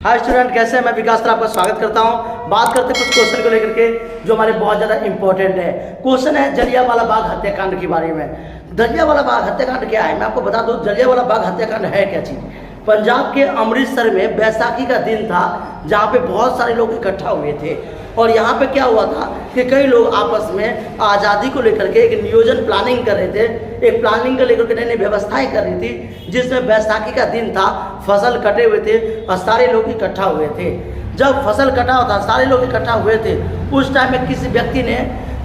Hi student, कैसे हैं? मैं विकास सर आपका स्वागत करता हूं। बात करते हैं कुछ क्वेश्चन को लेकर के जो हमारे बहुत ज़्यादा इंपॉर्टेंट है। क्वेश्चन है जलियांवाला बाग हत्याकांड के बारे में। जलियांवाला बाग हत्याकांड क्या है, मैं आपको बता दूं। जलियांवाला बाग हत्याकांड है क्या चीज़? पंजाब के अमृतसर में बैसाखी का दिन था, जहाँ पे बहुत सारे लोग इकट्ठा हुए थे। और यहाँ पे क्या हुआ था कि कई लोग आपस में आज़ादी को लेकर के एक नियोजन प्लानिंग कर रहे थे, एक प्लानिंग को लेकर के नई नई व्यवस्थाएं कर रही थी, जिसमें बैसाखी का दिन था, फसल कटे हुए थे और सारे लोग इकट्ठा हुए थे। जब फसल कटा हुआ था, सारे लोग इकट्ठा हुए थे, उस टाइम में किसी व्यक्ति ने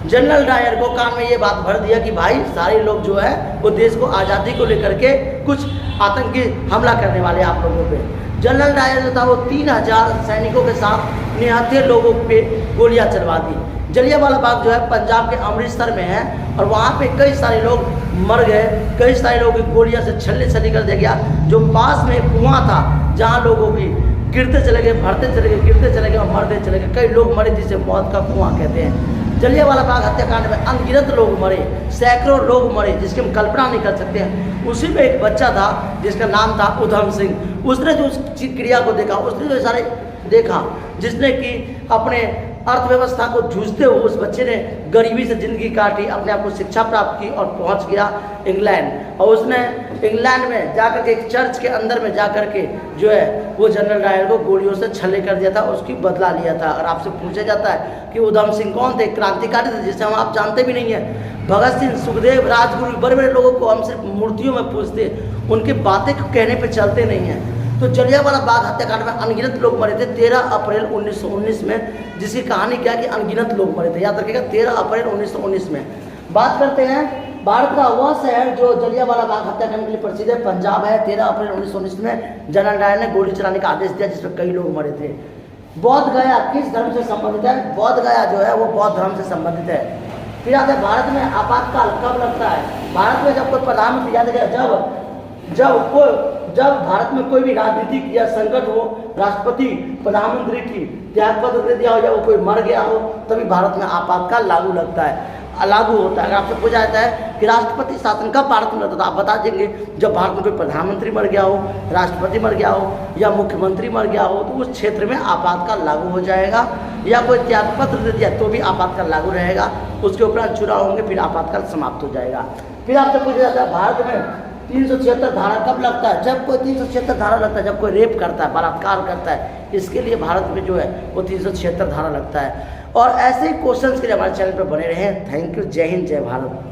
जनरल डायर को कान में ये बात भर दिया कि भाई सारे लोग जो है वो देश को आज़ादी को लेकर के कुछ आतंकी हमला करने वाले आप लोगों पे। जनरल डायर जो था वो 3000 सैनिकों के साथ निहत्थे लोगों पे गोलियां चलवा दी। जलियांवाला बाग जो है पंजाब के अमृतसर में है और वहाँ पे कई सारे लोग मर गए, कई सारे लोगों की गोलियां से छल्ले कर दिया गया। जो पास में कुआं था जहाँ लोगों की गिरते चले गए, भरते चले गए, गिरते चले गए और मरते चले गए। कई लोग मरे जिसे मौत का कुआं कहते हैं। जलियांवाला बाग हत्याकांड में अनगिनत लोग मरे, सैकड़ों लोग मरे जिसकी हम कल्पना नहीं कर सकते हैं। उसी में एक बच्चा था जिसका नाम था उधम सिंह। उसने जो उस क्रिया को देखा, उसने जो सारे देखा, जिसने कि अपने अर्थव्यवस्था को जूझते हुए उस बच्चे ने गरीबी से ज़िंदगी काटी, अपने आप को शिक्षा प्राप्त की और पहुंच गया इंग्लैंड। और उसने इंग्लैंड में जाकर के एक चर्च के अंदर में जाकर के जो है वो जनरल डायर को गोलियों से छल्ले कर दिया था, उसकी बदला लिया था। और आपसे पूछा जाता है कि उधम सिंह कौन थे? क्रांतिकारी थे जिसे हम आप जानते भी नहीं हैं। भगत सिंह, सुखदेव, राजगुरु, बड़े बड़े लोगों को हम सिर्फ मूर्तियों में पूछते, उनकी बातें कहने पर चलते नहीं हैं। तो जलियांवाला बाग हत्याकांड में अनगिनत लोग मरे थे 13 अप्रैल 1919 में, जिसकी कहानी क्या कि अनगिनत लोग मरे थे। याद रखिएगा 13 अप्रैल 1919 में। बात करते हैं भारत का वह शहर जो जलियांवाला बाग हत्याकांड के लिए प्रसिद्ध है, पंजाब है। 13 अप्रैल 1919 में जनरल डायर ने गोली चलाने का आदेश दिया, जिसमें कई लोग मरे थे। बौद्ध गया किस धर्म से संबंधित है? बौद्ध गया जो है वो बौद्ध धर्म से संबंधित है। फिर आता है भारत में आपातकाल कब लगता है? भारत में जब कोई प्रधानमंत्री, याद रखिएगा, जब भारत में कोई भी राजनीतिक या संकट हो, राष्ट्रपति प्रधानमंत्री की त्यागपत्र दे दिया हो या वो कोई मर गया हो, तभी भारत में आपातकाल लागू लगता है, लागू होता है। अगर आपसे पूछा जाता है कि राष्ट्रपति शासन कब भारत में लगता था, आप बता देंगे जब भारत में कोई प्रधानमंत्री मर गया हो, राष्ट्रपति मर गया हो या मुख्यमंत्री मर गया हो, तो उस क्षेत्र में आपातकाल लागू हो जाएगा। या कोई त्यागपत्र दे दिया तो भी आपातकाल लागू रहेगा। उसके उपरांत चुनाव होंगे, फिर आपातकाल समाप्त हो जाएगा। फिर आपसे पूछा जाता है भारत में 376 धारा कब लगता है? जब कोई 376 धारा लगता है, जब कोई रेप करता है, बलात्कार करता है, इसके लिए भारत में जो है वो 376 धारा लगता है। और ऐसे ही क्वेश्चंस के लिए हमारे चैनल पर बने रहें। Thank you. जय हिंद, जय भारत।